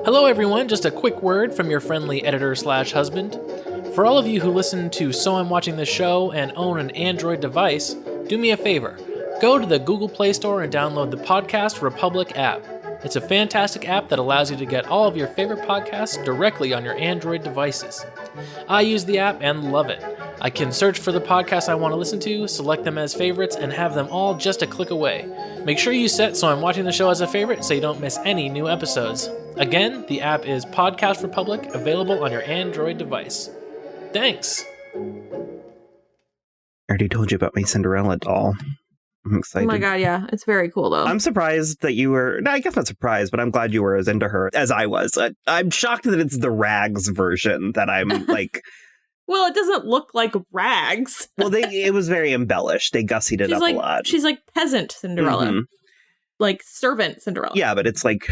Hello everyone, just a quick word from your friendly editor/husband. For all of you who listen to So I'm Watching This Show and own an Android device, do me a favor. Go to the Google Play Store and download the Podcast Republic app. It's a fantastic app that allows you to get all of your favorite podcasts directly on your Android devices. I use the app and love it. I can search for the podcasts I want to listen to, select them as favorites, and have them all just a click away. Make sure you set So I'm Watching the Show as a favorite so you don't miss any new episodes. Again, the app is Podcast Republic, available on your Android device. Thanks! I already told you about my Cinderella doll. I'm excited. Oh my god, yeah. It's very cool, though. I'm surprised that you were... No, I guess not surprised, but I'm glad you were as into her as I was. I'm shocked that it's the rags version that I'm like... Well, it doesn't look like rags. Well, it was very embellished. They gussied it up a lot. She's like peasant Cinderella. Mm-hmm. Like servant Cinderella. Yeah, but it's like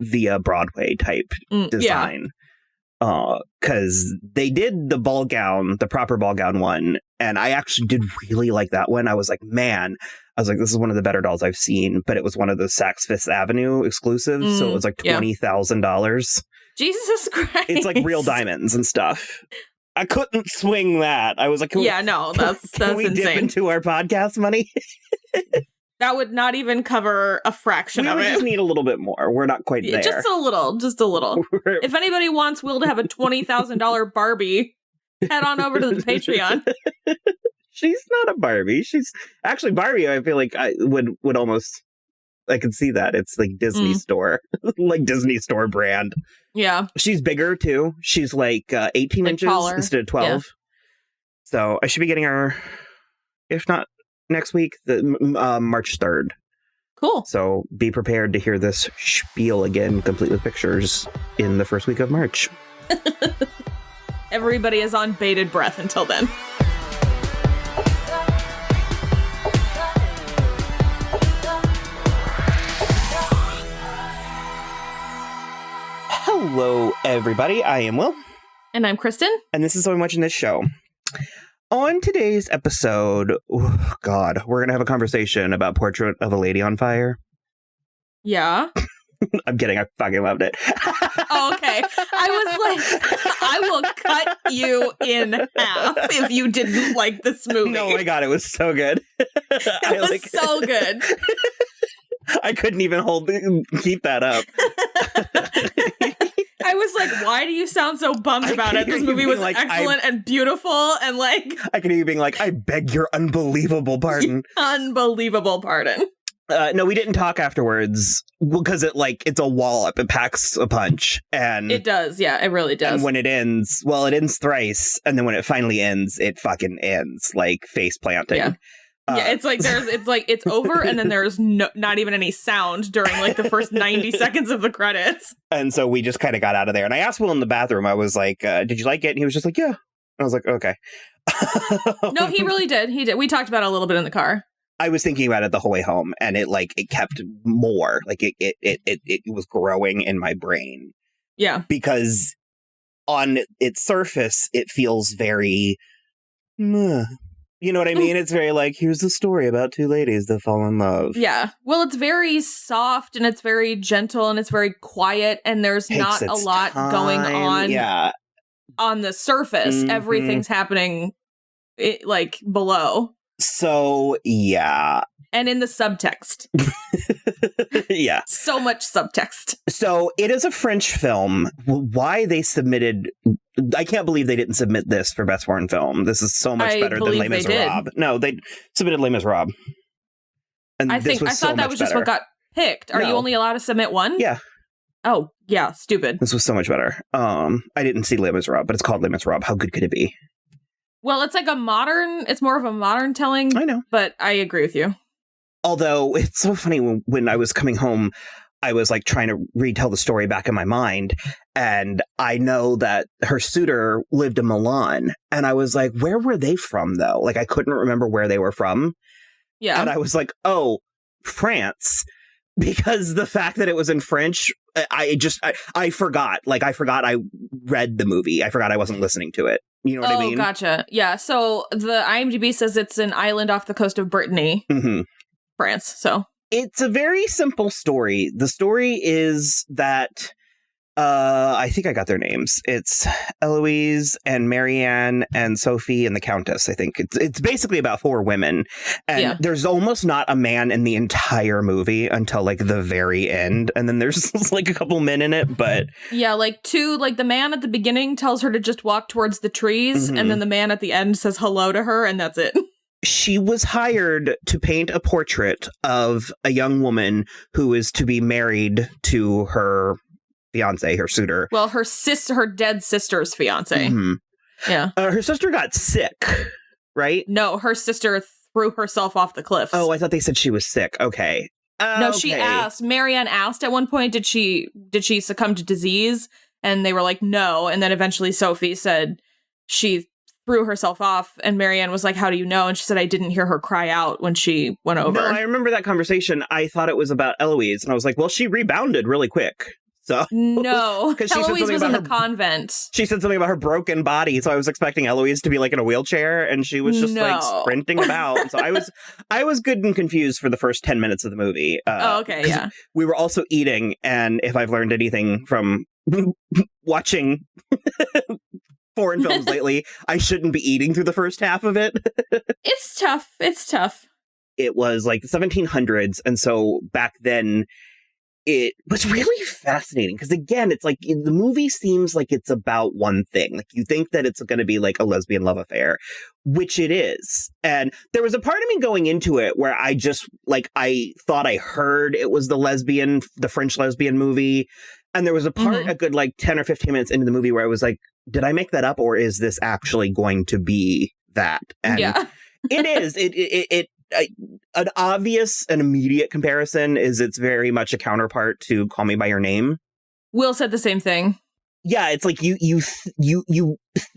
the Broadway type design. Because they did the ball gown, the proper ball gown one, and I actually did really like that one. I was like, this is one of the better dolls I've seen, but it was one of those Saks Fifth Avenue exclusives, so it was like $20,000. Jesus Christ. It's like real diamonds and stuff. I couldn't swing that. I was like, that's can we insane. Dip into our podcast money? That would not even cover a fraction of it. We just need a little bit more. We're not quite there. Just a little. If anybody wants Will to have a $20,000 Barbie, head on over to the Patreon. She's not a Barbie. She's actually Barbie. I feel like I would almost... I can see that. It's like Disney store, like Disney store brand. Yeah. She's bigger too. She's like 18 inches taller. Instead of 12. Yeah. So I should be getting her, if not next week, March 3rd. Cool. So be prepared to hear this spiel again, complete with pictures, in the first week of March. Everybody is on bated breath until then. Hello, everybody. I am Will. And I'm Kristen. And this is So I'm Watching This Show. On today's episode, we're going to have a conversation about Portrait of a Lady on Fire. Yeah. I'm kidding. I fucking loved it. Oh, okay. I was like, I will cut you in half if you didn't like this movie. Oh my god, it was so good. It was so good. I couldn't even keep that up. I was like, why do you sound so bummed about it? This movie was like, excellent and beautiful and like... I can hear you being like, I beg your unbelievable pardon. Unbelievable pardon. No, we didn't talk afterwards because it's a wallop. It packs a punch. And it does. Yeah, it really does. And when it ends, it ends thrice. And then when it finally ends, it fucking ends like face planting. Yeah. It's over and then there's not even any sound during like the first 90 seconds of the credits. And so we just kind of got out of there. And I asked Will in the bathroom, I was like, did you like it? And he was just like, yeah. And I was like, okay. No, he really did. He did. We talked about it a little bit in the car. I was thinking about it the whole way home, and it kept more. Like it was growing in my brain. Yeah. Because on its surface, it feels very... You know what I mean? It's very like, here's a story about two ladies that fall in love. Yeah. Well, it's very soft and it's very gentle and it's very quiet and there's not a lot going on on the surface. Mm-hmm. Everything's happening below. So, yeah. And in the subtext. Yeah. So much subtext. So it is a French film. Why they submitted... I can't believe they didn't submit this for Best Foreign Film. This is so much better than Les Miserables. No, they submitted Les Miserables. And I thought that was just what got picked. Are you only allowed to submit one? Yeah. Oh, yeah. Stupid. This was so much better. I didn't see Les Miserables, but it's called Les Miserables. How good could it be? Well, it's like it's more of a modern telling. I know. But I agree with you. Although it's so funny when I was coming home, I was like trying to retell the story back in my mind. And I know that her suitor lived in Milan. And I was like, where were they from, though? Like, I couldn't remember where they were from. Yeah. And I was like, oh, France. Because the fact that it was in French, I forgot. Like, I forgot I read the movie. I forgot I wasn't listening to it. You know what I mean? Oh, gotcha. Yeah. So the IMDb says it's an island off the coast of Brittany, France. So it's a very simple story. The story is that I think I got their names. It's Eloise and Marianne and Sophie and the Countess. I think it's basically about 4 women, and there's almost not a man in the entire movie until like the very end, and then there's like a couple men in it. But like 2. Like the man at the beginning tells her to just walk towards the trees, and then the man at the end says hello to her, and that's it. She was hired to paint a portrait of a young woman who is to be married to her fiance, her suitor. Well, her dead sister's fiance. Yeah. Her sister got sick, right? No, her sister threw herself off the cliffs. Oh, I thought they said she was sick. Okay. No, she asked. Marianne asked at one point, did she succumb to disease? And they were like, no. And then eventually Sophie said she threw herself off, and Marianne was like, how do you know? And she said, I didn't hear her cry out when she went over. No, I remember that conversation. I thought it was about Eloise, and I was like, well, she rebounded really quick. So no, because Eloise was in the convent. She said something about her broken body, so I was expecting Eloise to be like in a wheelchair, and she was just like sprinting about. And so I was good and confused for the first 10 minutes of the movie. Okay, yeah. We were also eating, and if I've learned anything from watching foreign films lately, I shouldn't be eating through the first half of it. It's tough. It was like the 1700s, and so back then it was really fascinating because, again, it's like the movie seems like it's about one thing. Like you think that it's going to be like a lesbian love affair, which it is. And there was a part of me going into it where I just I thought I heard it was the French lesbian movie. And there was a part, a good 10 or 15 minutes into the movie where I was like, did I make that up, or is this actually going to be that? And it is. An obvious and immediate comparison is it's very much a counterpart to Call Me by Your Name. Will said the same thing. Yeah, it's like you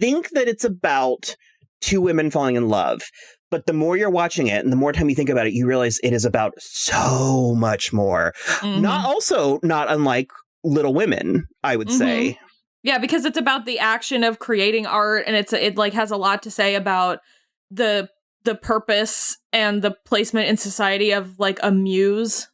think that it's about 2 women falling in love, but the more you're watching it and the more time you think about it, you realize it is about so much more. Not unlike Little Women, I would say. Yeah, because it's about the action of creating art, and it has a lot to say about the purpose and the placement in society of a muse.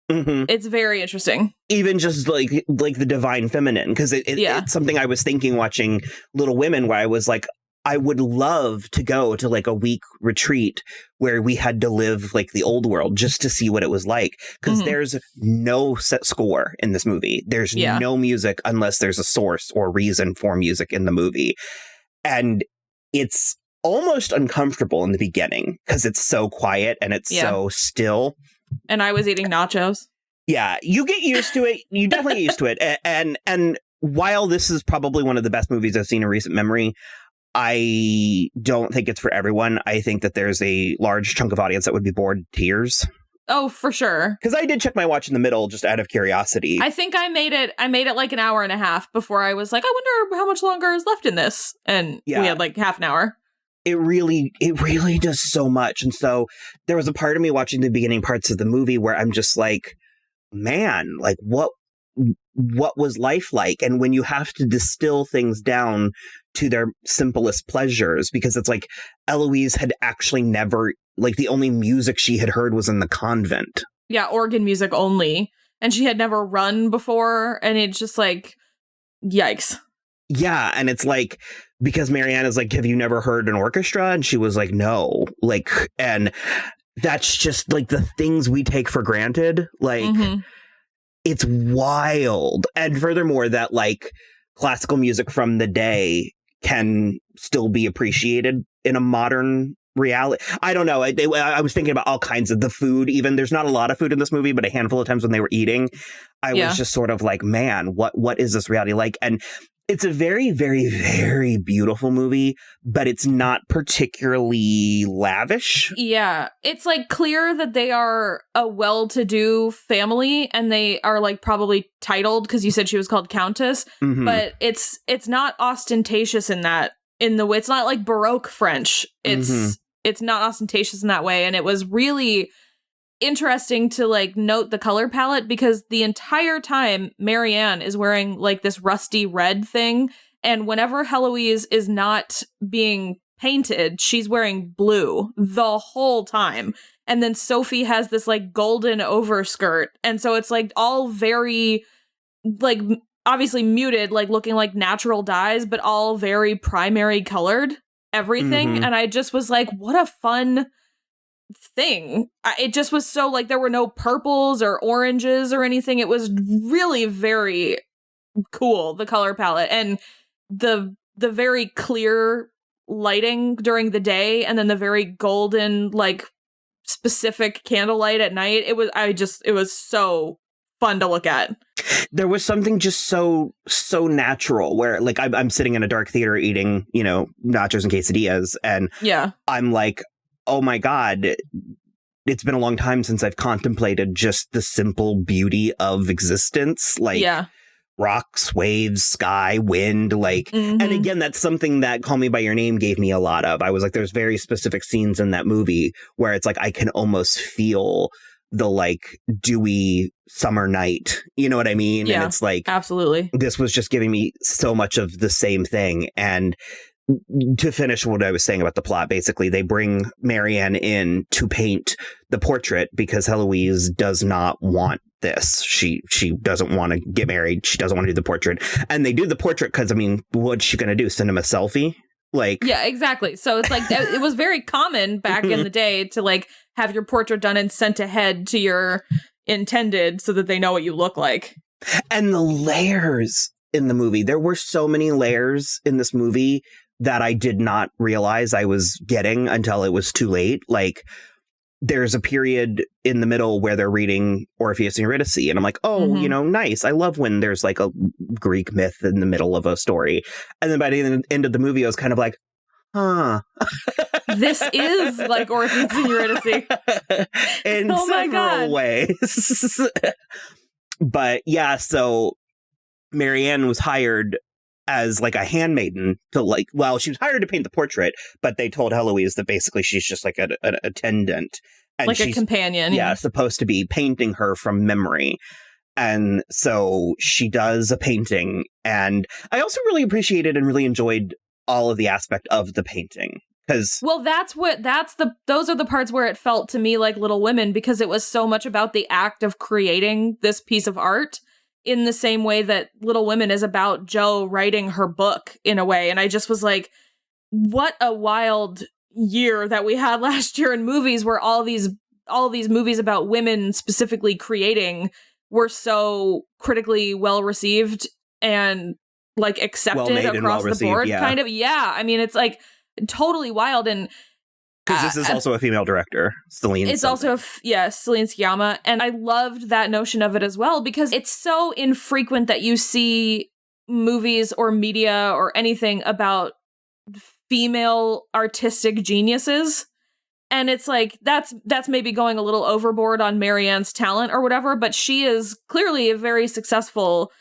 It's very interesting. Even just like the divine feminine, because it's something I was thinking watching Little Women, where I was like, I would love to go to a week retreat where we had to live the old world just to see what it was like. Because there's no set score in this movie. There's no music unless there's a source or reason for music in the movie. And it's almost uncomfortable in the beginning because it's so quiet and it's so still. And I was eating nachos. Yeah, you get used to it. You definitely get used to it. And while this is probably one of the best movies I've seen in recent memory, I don't think it's for everyone. I think that there's a large chunk of audience that would be bored to tears. Oh, for sure. Because I did check my watch in the middle just out of curiosity. I think I made it an hour and a half before I was like, I wonder how much longer is left in this. And we had half an hour. It really does so much. And so there was a part of me watching the beginning parts of the movie where I'm just like, man, what was life like? And when you have to distill things down to their simplest pleasures, because it's like Eloise had actually never, the only music she had heard was in the convent. Yeah, organ music only. And she had never run before. And it's just yikes. Yeah, and it's because Marianne is have you never heard an orchestra? And she was like, no. And that's just the things we take for granted. It's wild. And furthermore, that classical music from the day can still be appreciated in a modern reality. I don't know. I was thinking about all kinds of the food. Even there's not a lot of food in this movie, but a handful of times when they were eating, I was just sort of like, man, what is this reality like? And it's a very, very, very beautiful movie, but it's not particularly lavish. Yeah. It's clear that they are a well-to-do family, and they are probably titled, because you said she was called Countess, but it's not ostentatious in the way. It's not Baroque French. It's not ostentatious in that way. And it was really interesting to note the color palette, because the entire time Marianne is wearing this rusty red thing, and whenever Heloise is not being painted, she's wearing blue the whole time. And then Sophie has this golden overskirt, and so it's all very obviously muted, like looking like natural dyes, but all very primary colored everything. And I just was like, what a fun thing. It just was so like there were no purples or oranges or anything. It was really very cool, the color palette, and the very clear lighting during the day, and then the very golden, like specific candlelight at night. It was so fun to look at. There was something just so natural where like I'm sitting in a dark theater eating, nachos and quesadillas, and I'm like, oh my God, it's been a long time since I've contemplated just the simple beauty of existence. Like rocks, waves, sky, wind, like, and again, that's something that Call Me By Your Name gave me a lot of. I was like, there's very specific scenes in that movie where it's like, I can almost feel the like dewy summer night. You know what I mean? Yeah, and it's like, absolutely. This was just giving me so much of the same thing. And to finish what I was saying about the plot, basically, they bring Marianne in to paint the portrait because Heloise does not want this. She doesn't want to get married. She doesn't want to do the portrait. And they do the portrait because, I mean, what's she going to do? Send him a selfie? Like, yeah, exactly. So it's like, it was very common back in the day to like have your portrait done and sent ahead to your intended so that they know what you look like. And the layers in the movie, there were so many layers in this movie that I did not realize I was getting until it was too late. Like, there's a period in the middle where they're reading Orpheus and Eurydice, and I'm like, oh, nice. I love when there's like a Greek myth in the middle of a story. And then by the end of the movie, I was kind of like, huh. This is like Orpheus and Eurydice. In several ways. But yeah, so Marianne was hired as like a handmaiden to like, well, she was hired to paint the portrait, but they told Heloise that basically she's just like an attendant. And like a companion. Yeah, supposed to be painting her from memory. And so she does a painting. And I also really appreciated and really enjoyed all of the aspect of the painting. Well, those are the parts where it felt to me like Little Women, because it was so much about the act of creating this piece of art, in the same way that Little Women is about Jo writing her book in a way. And I just was like, what a wild year that we had last year in movies, where all these movies about women specifically creating were so critically well received and like accepted across the board. Kind of. Yeah. I mean, it's like totally wild. And because this is also a female director, Celine. It's also, Celine Sciamma. And I loved that notion of it as well, because it's so infrequent that you see movies or media or anything about female artistic geniuses. And it's like, that's maybe going a little overboard on Marianne's talent or whatever, but she is clearly a very successful,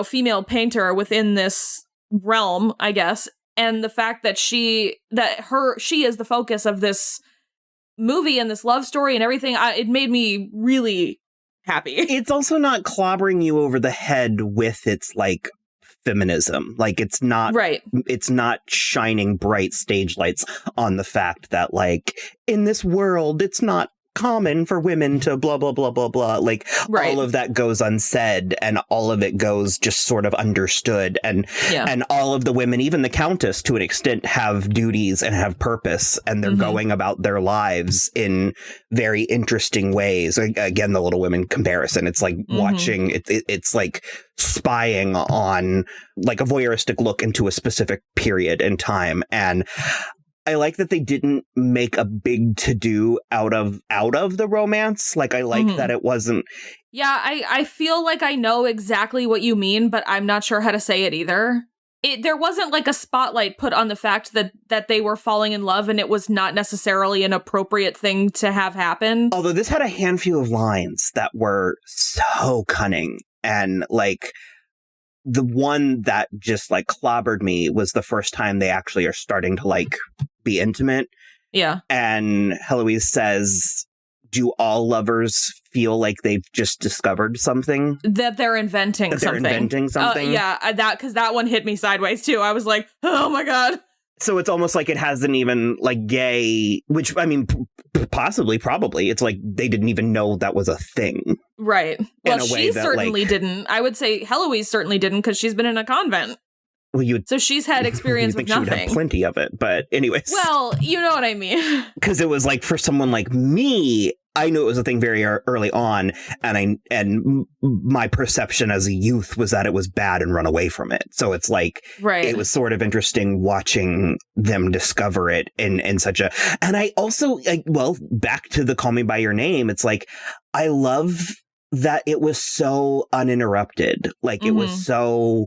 female painter within this realm, I guess. And the fact that she is the focus of this movie and this love story and everything, it made me really happy. It's also not clobbering you over the head with its like feminism. Like, it's not right. It's not shining bright stage lights on the fact that like in this world it's not common for women to blah blah blah blah blah. Like all of that goes unsaid, and all of it goes just sort of understood, and all of the women, even the Countess to an extent, have duties and have purpose, and they're going about their lives in very interesting ways. Again, the Little Women comparison, it's like watching it's like spying on like a voyeuristic look into a specific period in time. And I like that they didn't make a big to-do out of the romance. Like, I like that it wasn't... Yeah, I feel like I know exactly what you mean, but I'm not sure how to say it either. There wasn't like a spotlight put on the fact that they were falling in love, and it was not necessarily an appropriate thing to have happen. Although this had a handful of lines that were so cunning, and like... The one that just like clobbered me was the first time they actually are starting to like be intimate. Yeah. And Heloise says, do all lovers feel like they've just discovered something? That they're inventing something. Yeah, because that one hit me sideways too. I was like, oh my God. So it's almost like it hasn't even like gay, which I mean, probably. It's like they didn't even know that was a thing. Right. Well, she certainly didn't. I would say Heloise certainly didn't because she's been in a convent. Well, so she's had experience with nothing. She would have plenty of it, but anyways. Well, you know what I mean. Because it was like for someone like me, I knew it was a thing very early on, and my perception as a youth was that it was bad and run away from it. So it's like, it was sort of interesting watching them discover it in such a. And I also back to the Call Me by Your Name. It's like I love that it was so uninterrupted. Like it was so.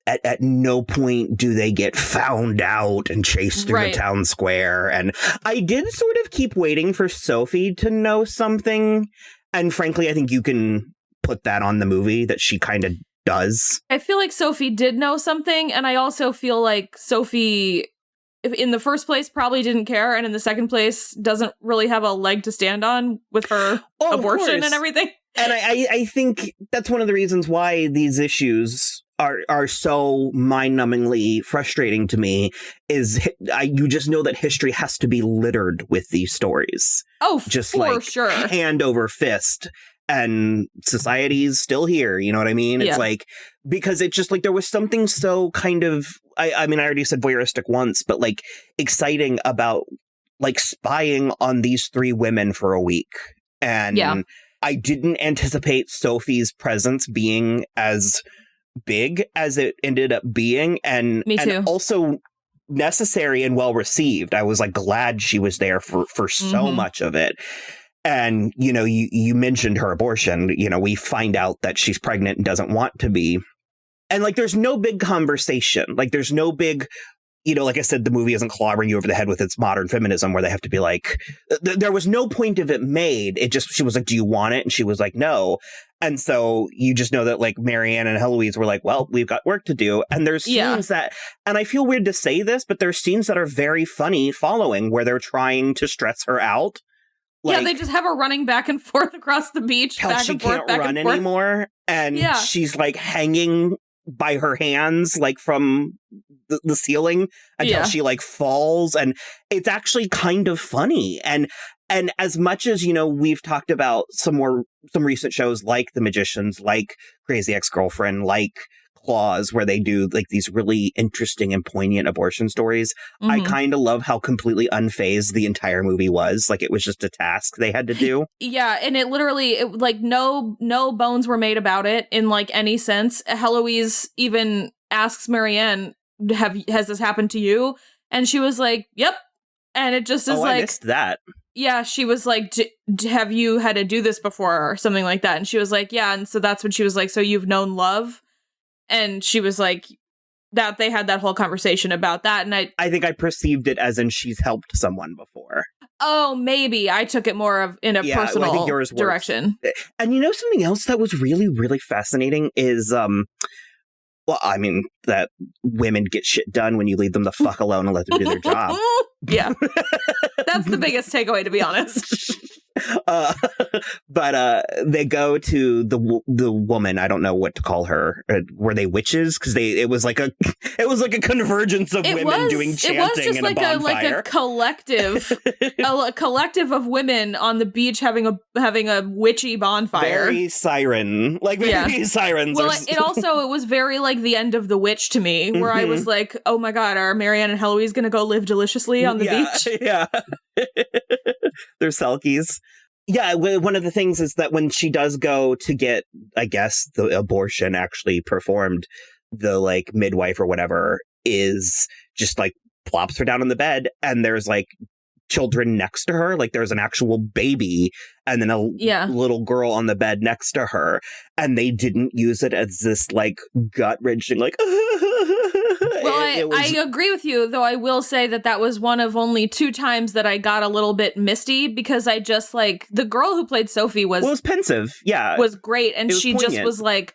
At no point do they get found out and chased through the town square. And I did sort of keep waiting for Sophie to know something. And frankly, I think you can put that on the movie that she kind of does. I feel like Sophie did know something. And I also feel like Sophie, in the first place, probably didn't care. And in the second place, doesn't really have a leg to stand on with her abortion and everything. And I think that's one of the reasons why these issues are so mind-numbingly frustrating to me is you just know that history has to be littered with these stories. Oh, just for like sure. Hand over fist. And society's still here, you know what I mean? It's like, because it just like, there was something so kind of, I mean, I already said voyeuristic once, but like exciting about like spying on these three women for a week. And I didn't anticipate Sophie's presence being as big as it ended up being, and Me too. And also necessary and well received. I was like glad she was there for so much of it. And you know, you mentioned her abortion. You know, we find out that she's pregnant and doesn't want to be, and like there's no big conversation. Like there's no big, you know, like I said, the movie isn't clobbering you over the head with its modern feminism where they have to be like, there was no point of it made. It just, she was like, do you want it? And she was like, no. And so you just know that like Marianne and Heloise were like, well, we've got work to do. And there's scenes that, and I feel weird to say this, but there's scenes that are very funny following where they're trying to stress her out. Like, they just have her running back and forth across the beach. Back she and forth, can't back run and forth. anymore. And she's like hanging by her hands, like from the ceiling until she like falls. And it's actually kind of funny. And as much as, you know, we've talked about some recent shows like The Magicians, like Crazy Ex-Girlfriend, like Claws, where they do like these really interesting and poignant abortion stories. I kind of love how completely unfazed the entire movie was. Like it was just a task they had to do. Yeah, and it literally like no bones were made about it in like any sense. Heloise even asks Marianne, has this happened to you? And she was like, yep. And it just is like, I missed that. Yeah, she was like, have you had to do this before or something like that? And she was like, yeah. And so that's when she was like, so you've known love? And she was like, that they had that whole conversation about that. And I think I perceived it as in she's helped someone before. Oh, maybe. I took it more of in a personal I think yours direction. And you know, something else that was really, really fascinating is, well, I mean, that women get shit done when you leave them the fuck alone and let them do their job. Yeah. That's the biggest takeaway, to be honest. But they go to the woman. I don't know what to call her. Were they witches? Because it was like a convergence of women doing chanting in a bonfire. Like a collective, a collective of women on the beach having a witchy bonfire. Very siren, like very sirens. Well, it was very like the end of The Witch to me, where I was like, oh my god, are Marianne and Heloise going to go live deliciously on the beach? Yeah. They're selkies. Yeah, one of the things is that when she does go to get, I guess, the abortion actually performed, the like midwife or whatever is just like plops her down on the bed, and there's like children next to her. Like there's an actual baby and then a little girl on the bed next to her, and they didn't use it as this like gut-wrenching like well, I agree with you, though I will say that was one of only 2 times that I got a little bit misty, because I just like the girl who played Sophie was pensive. Yeah. Was great. And she poignant. Just was like,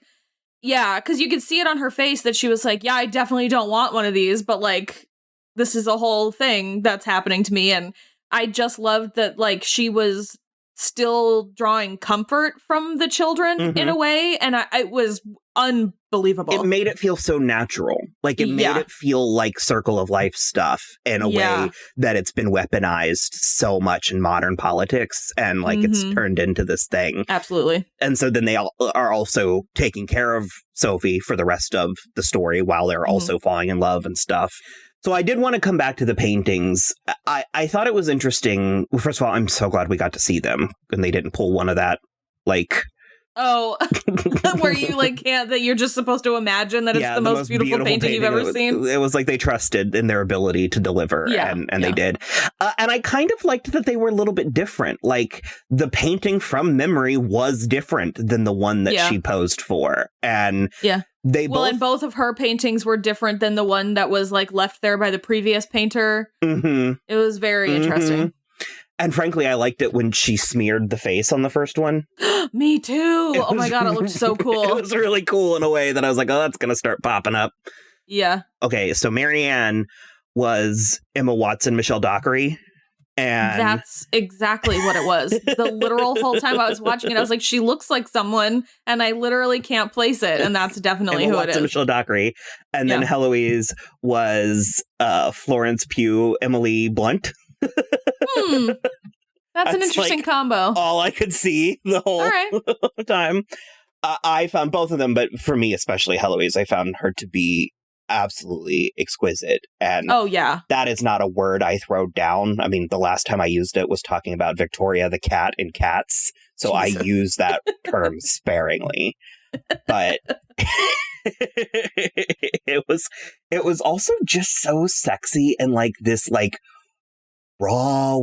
yeah, because you could see it on her face that she was like, yeah, I definitely don't want one of these, but like, this is a whole thing that's happening to me. And I just loved that, like, she was still drawing comfort from the children in a way. And it was unbelievable. It made it feel so natural. Like, it made it feel like circle of life stuff in a way that it's been weaponized so much in modern politics, and like it's turned into this thing. Absolutely. And so then they all are also taking care of Sophie for the rest of the story while they're also falling in love and stuff. So I did want to come back to the paintings. I thought it was interesting. Well, first of all, I'm so glad we got to see them and they didn't pull one of that, like... Oh, where you like can't, that you're just supposed to imagine that it's the most beautiful painting you've ever seen. It was like they trusted in their ability to deliver, and they did. And I kind of liked that they were a little bit different. Like, the painting from memory was different than the one that she posed for. And and both of her paintings were different than the one that was like left there by the previous painter. It was very interesting. And frankly, I liked it when she smeared the face on the first one. Me too. Oh my God, it looked so cool. It was really cool in a way that I was like, oh, that's going to start popping up. Yeah. Okay, so Marianne was Emma Watson, Michelle Dockery. And that's exactly what it was. The literal whole time I was watching it, I was like, she looks like someone, and I literally can't place it. And that's definitely Emma who Watson, it is. Michelle Dockery. And then Heloise was Florence Pugh, Emily Blunt. That's an interesting combo. All I could see the whole time. I found both of them, but for me, especially Heloise, I found her to be absolutely exquisite. And that is not a word I throw down. I mean, the last time I used it was talking about Victoria the cat in Cats. So I use that term sparingly. But it was also just so sexy and like this like raw,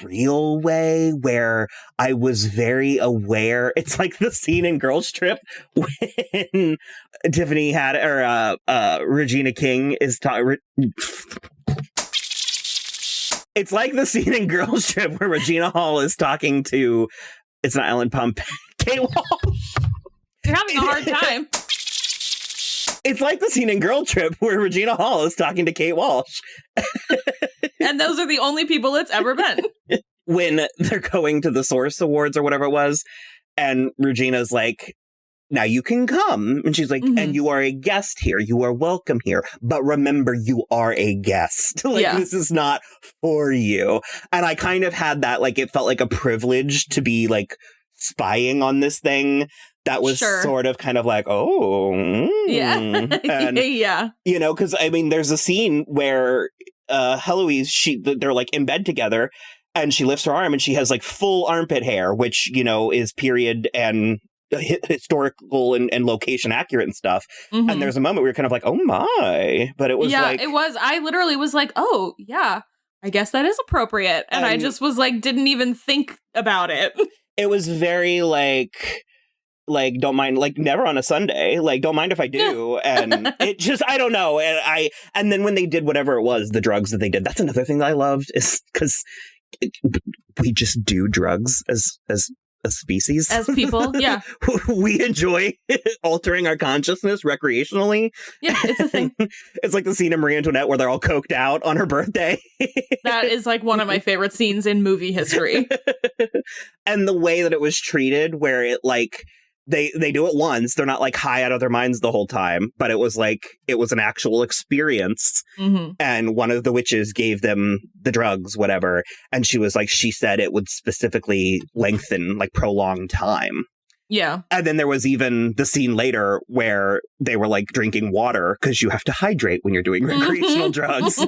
real way where I was very aware. It's like the scene in Girls Trip when Tiffany had, or Regina King is talking. It's like the scene in Girls Trip where Regina Hall is talking to, it's not Ellen Pump, Kate Walsh. You're having a hard time. It's like the scene in Girl Trip where Regina Hall is talking to Kate Walsh. And those are the only people it's ever been. When they're going to the Source Awards or whatever it was, and Regina's like, now you can come. And she's like, and you are a guest here. You are welcome here. But remember, you are a guest. Like, this is not for you. And I kind of had that, like, it felt like a privilege to be, like, spying on this thing. That was sort of kind of like, and, you know, because, I mean, there's a scene where Heloise, they're, like, in bed together, and she lifts her arm, and she has, like, full armpit hair, which, you know, is period and historical and location accurate and stuff. And there's a moment where you're kind of like, oh my, but it was like, it was, I literally was like, oh yeah, I guess that is appropriate. And I just was like, didn't even think about it. It was very like don't mind, like never on a Sunday, like don't mind if I do. And it just, I don't know. And then when they did whatever it was, the drugs that they did, that's another thing that I loved, is because we just do drugs as a species, as people. We enjoy altering our consciousness recreationally. It's a thing. It's like the scene in Marie Antoinette where they're all coked out on her birthday. That is like one of my favorite scenes in movie history. And the way that it was treated, where it like they do it once, they're not like high out of their minds the whole time, but it was like it was an actual experience. And one of the witches gave them the drugs, whatever, and she was like, she said it would specifically lengthen, like prolong time. And then there was even the scene later where they were like drinking water because you have to hydrate when you're doing recreational drugs.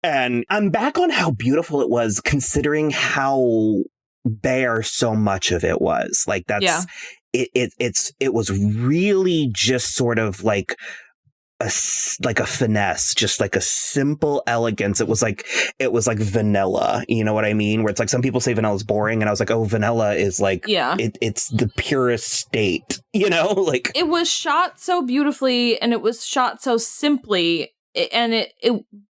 And I'm back on how beautiful it was, considering how bare so much of it was. Like that's it was really just sort of like a finesse, just like a simple elegance. It was like vanilla, you know what I mean? Where it's like some people say vanilla is boring, and I was like, oh, vanilla is like, it's the purest state, you know? Like, it was shot so beautifully, and it was shot so simply, and it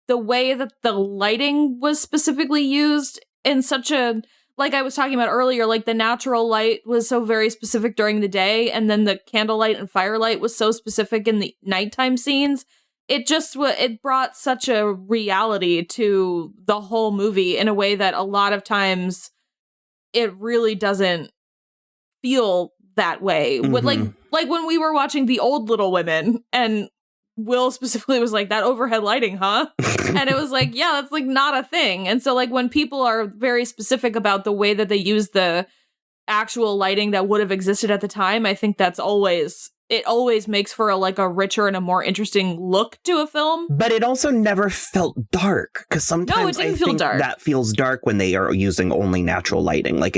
the way that the lighting was specifically used in such a, like I was talking about earlier, like the natural light was so very specific during the day, and then the candlelight and firelight was so specific in the nighttime scenes. It just it brought such a reality to the whole movie in a way that a lot of times it really doesn't feel that way. Like when we were watching The Old Little Women, and Will specifically was like, that overhead lighting, huh? And it was like, yeah, that's like not a thing. And so like when people are very specific about the way that they use the actual lighting that would have existed at the time, I think it always makes for a richer and a more interesting look to a film. But it also never felt dark, because sometimes I think that feels dark when they are using only natural lighting. Like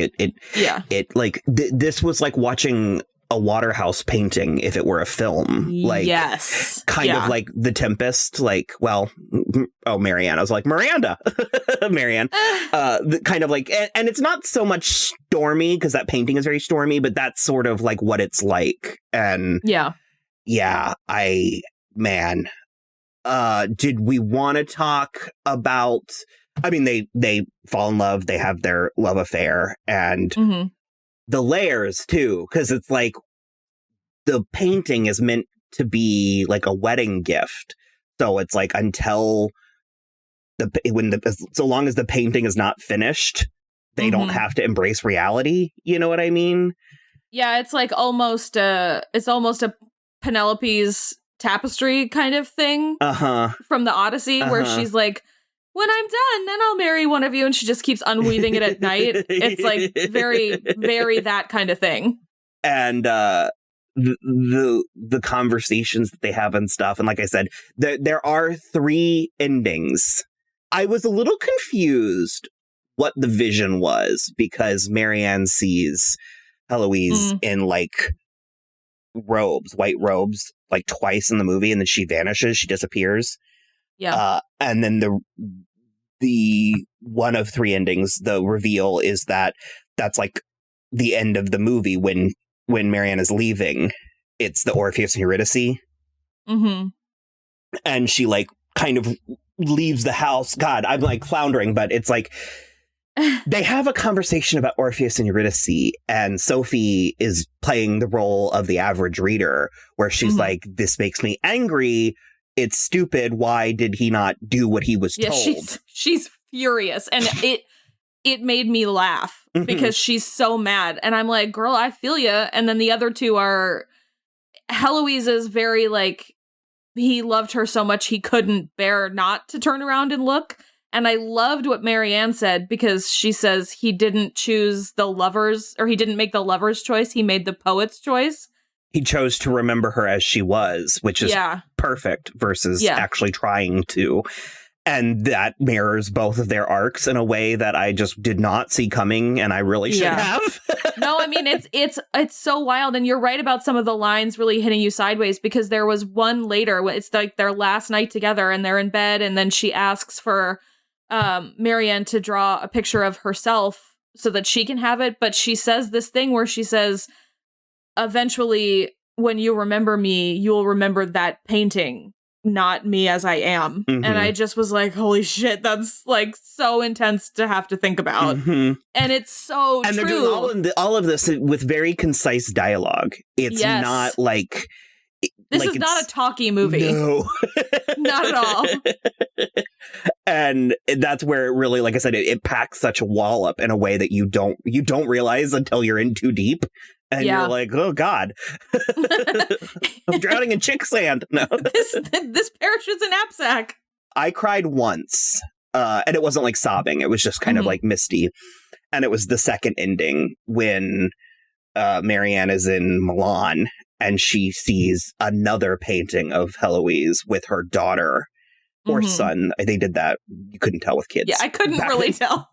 this was like watching a Waterhouse painting if it were a film. Like, yes, kind of like The Tempest. Like, well, Marianne. I was like, Miranda, Marianne. Kind of like, and it's not so much stormy, because that painting is very stormy, but that's sort of like what it's like. And yeah, did we want to talk about? I mean, they fall in love. They have their love affair, and the layers too, because it's like the painting is meant to be like a wedding gift. So it's like until so long as the painting is not finished, they don't have to embrace reality. You know what I mean? Yeah, it's like almost a Penelope's tapestry kind of thing from the Odyssey, where she's like, when I'm done, then I'll marry one of you, and she just keeps unweaving it at night. It's like very, very that kind of thing. And the conversations that they have and stuff, and like I said, there are 3 endings. I was a little confused what the vision was, because Marianne sees Heloise in like white robes, like twice in the movie, and then she vanishes, she disappears. Yeah. And then the one of 3 endings, the reveal is that's like the end of the movie when Marianne is leaving. It's the Orpheus and Eurydice. And she like kind of leaves the house. God, I'm like floundering, but it's like they have a conversation about Orpheus and Eurydice, and Sophie is playing the role of the average reader, where she's like, this makes me angry. It's stupid. Why did he not do what he was told? She's furious, and it made me laugh because she's so mad. And I'm like, girl, I feel you. And then the other 2 are, Heloise is very like, he loved her so much he couldn't bear not to turn around and look. And I loved what Marianne said, because she says he didn't choose the lovers, or he didn't make the lover's choice. He made the poet's choice. He chose to remember her as she was, which is perfect, versus actually trying to. And that mirrors both of their arcs in a way that I just did not see coming, and I really should have. No, I mean, it's so wild. And you're right about some of the lines really hitting you sideways, because there was one later, it's like their last night together and they're in bed, and then she asks for Marianne to draw a picture of herself so that she can have it. But she says this thing where she says, eventually, when you remember me, you'll remember that painting, not me as I am. And I just was like, holy shit, that's like so intense to have to think about. And it's so and true. They're doing all of this with very concise dialogue. It's not like... This is not a talky movie. No. Not at all. And that's where it really, like I said, it packs such a wall up in a way that you don't realize until you're in too deep. And you're like, oh, God, I'm drowning in chick sand. No, this parachute's a knapsack. I cried once, and it wasn't like sobbing. It was just kind of like misty. And it was the second ending when Marianne is in Milan and she sees another painting of Heloise with her daughter or son. They did that. You couldn't tell with kids. Yeah, I couldn't really tell.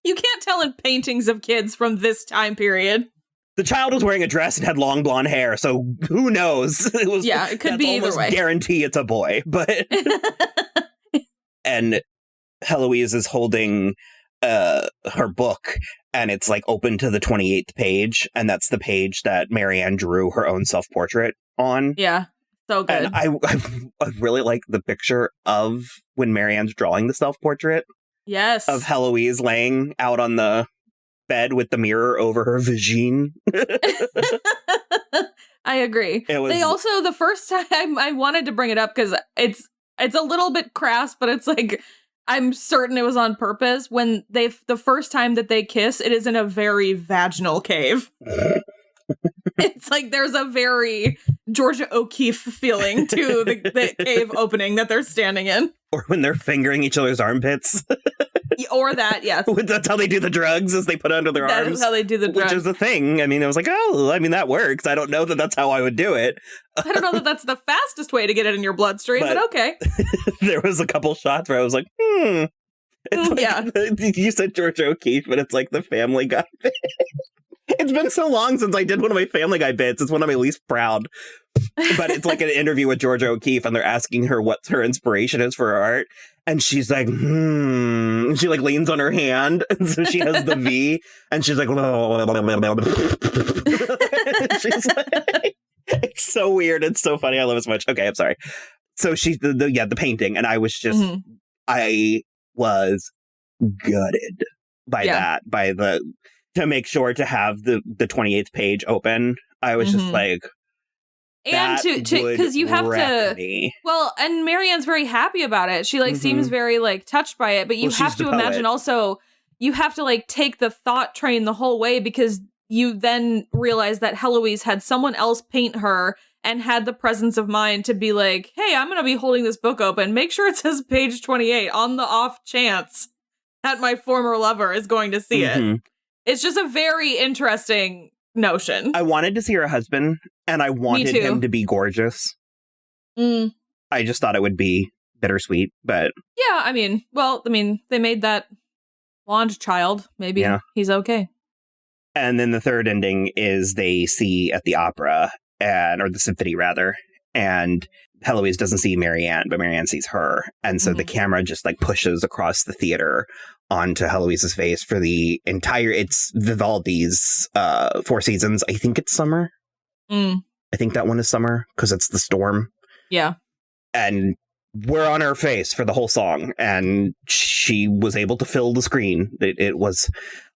You can't tell in paintings of kids from this time period. The child was wearing a dress and had long blonde hair, so who knows? It could be either way. Guarantee it's a boy, but and Heloise is holding her book, and it's like open to the 28th page, and that's the page that Marianne drew her own self-portrait on. Yeah, so good. And I really like the picture of when Marianne's drawing the self-portrait. Yes, of Heloise laying out on the bed with the mirror over her vagine. I agree. They also, the first time I wanted to bring it up because it's a little bit crass, but it's like I'm certain it was on purpose. When the first time that they kiss, it is in a very vaginal cave. It's like there's a very Georgia O'Keeffe feeling to the cave opening that they're standing in. Or when they're fingering each other's armpits. Or that, yes. That's how they do the drugs, as they put under their arms. That is how they do the drugs. Which is a thing. I mean, I was like, that works. I don't know that that's how I would do it. I don't know that that's the fastest way to get it in your bloodstream, but okay. There was a couple shots where I was like, It's like, yeah. You said Georgia O'Keeffe, but it's like the Family Guy bit. It's been so long since I did one of my Family Guy bits. It's one of my least proud. But it's like an interview with Georgia O'Keeffe, and they're asking her what her inspiration is for her art. And she's like, And she like leans on her hand. And so she has the V. And she's like, she's like, it's so weird. It's so funny. I love it so much. Okay, I'm sorry. So she's the painting. And I was just, I was gutted by that, to make sure to have the 28th page open. I was just like, and to because you have to well, and Marianne's very happy about it. She like seems very like touched by it, but you have to imagine also you have to like take the thought train the whole way, because you then realize that Heloise had someone else paint her and had the presence of mind to be like, hey, I'm gonna be holding this book open, make sure it says page 28 on the off chance that my former lover is going to see it. It's just a very interesting notion. I wanted to see her husband, and I wanted him to be gorgeous. I just thought it would be bittersweet, but... Yeah, I mean, they made that blonde child. Maybe he's okay. And then the third ending is they see at the opera, or the symphony, rather, and Heloise doesn't see Marianne, but Marianne sees her. And so the camera just, like, pushes across the theater onto Heloise's face for the entire... It's Vivaldi's Four Seasons. I think it's summer. I think that one is summer, because it's the storm. Yeah. And we're on her face for the whole song, and she was able to fill the screen. It was...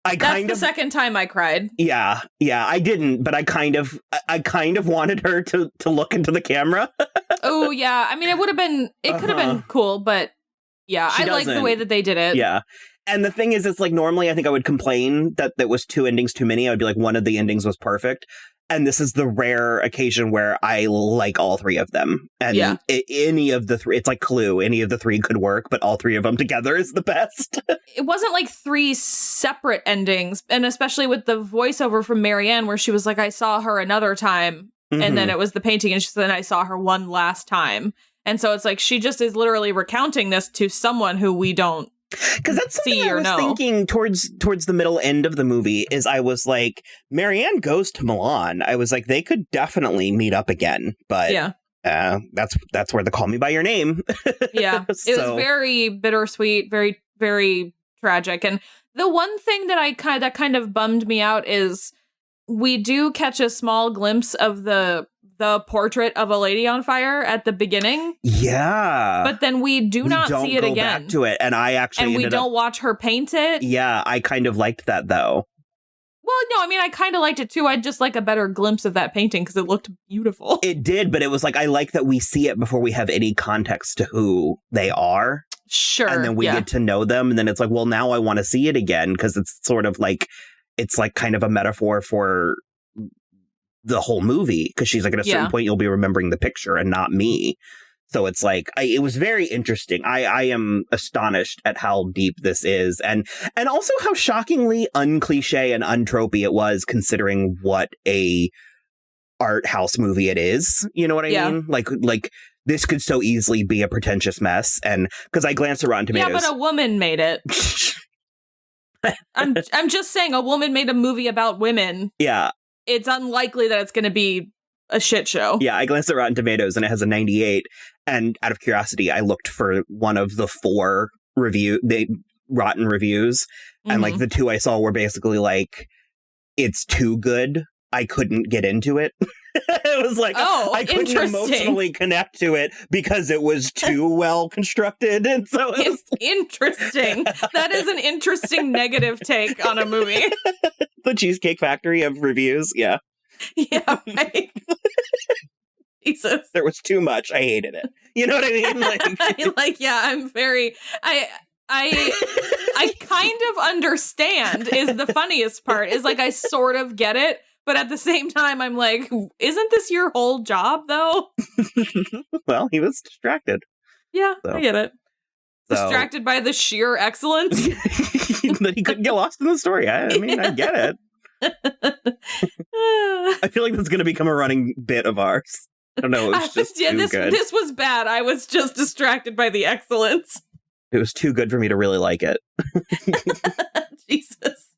That's the second time I cried. Yeah, I didn't, but I kind of wanted her to look into the camera. Oh yeah, I mean, it could have been cool, but yeah, I like the way that they did it. Yeah, and the thing is, it's like normally I think I would complain that there was 2 endings too many. I would be like, one of the endings was perfect. And this is the rare occasion where I like all 3 of them. And any of the 3, it's like Clue, any of the 3 could work, but all 3 of them together is the best. It wasn't like 3 separate endings, and especially with the voiceover from Marianne, where she was like, I sasaw her another time, and then it was the painting, and then I saw her one last time. And so it's like, she just is literally recounting this to someone who we don't Because that's something I was thinking towards the middle end of the movie. Is I was like, Marianne goes to Milan. I was like, they could definitely meet up again, but that's where the Call Me by Your Name. Yeah, it was very bittersweet, very very tragic. And the one thing that kind of bummed me out is we do catch a small glimpse of the portrait of a lady on fire at the beginning. Yeah. But then we do not see it again. Back to it. And we don't watch her paint it. Yeah, I kind of liked that though. Well, no, I mean, I kind of liked it too. I'd just like a better glimpse of that painting because it looked beautiful. It did, but it was like, I like that we see it before we have any context to who they are. Sure. And then we get to know them. And then it's like, well, now I want to see it again because it's sort of like, it's like kind of a metaphor for the whole movie, because she's like, at a certain point you'll be remembering the picture and not me. So it's like, it was very interesting. I am astonished at how deep this is, and also how shockingly uncliche and untropy it was, considering what a art house movie it is. You know what I mean? Like this could so easily be a pretentious mess. And because I glanced at Rotten Tomatoes, yeah, but a woman made it. I'm just saying, a woman made a movie about women. Yeah. It's unlikely that it's going to be a shit show. Yeah, I glanced at Rotten Tomatoes and it has a 98. And out of curiosity, I looked for one of the 4 Rotten reviews. And like the 2 I saw were basically like, it's too good. I couldn't get into it. It was like, I couldn't emotionally connect to it because it was too well constructed. And so it's interesting. That is an interesting negative take on a movie. The Cheesecake Factory of reviews. Yeah. Yeah. Right. Jesus. There was too much. I hated it. You know what I mean? Like, yeah, I kind of understand is the funniest part. Is like I sort of get it, but at the same time I'm like, isn't this your whole job though? Well, he was distracted. Yeah, so. I get it. Distracted by the sheer excellence. That he couldn't get lost in the story. I mean, I get it. I feel like that's going to become a running bit of ours. I don't know. It was just too good. This was bad. I was just distracted by the excellence. It was too good for me to really like it. Jesus.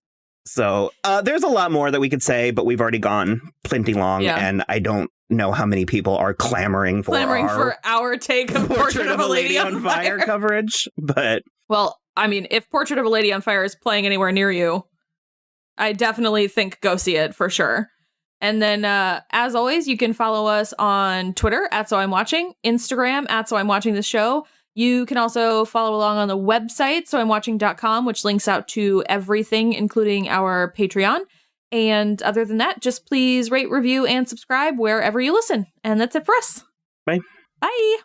So there's a lot more that we could say, but we've already gone plenty long, and I don't know how many people are clamoring for our take of Portrait of a Lady on Fire coverage. But well, I mean, if Portrait of a Lady on Fire is playing anywhere near you, I definitely think go see it for sure. And then, as always, you can follow us on Twitter @SoI'mWatching, Instagram @SoI'mWatchingTheShow. You can also follow along on the website, soimwatching.com, which links out to everything, including our Patreon. And other than that, just please rate, review, and subscribe wherever you listen. And that's it for us. Bye. Bye.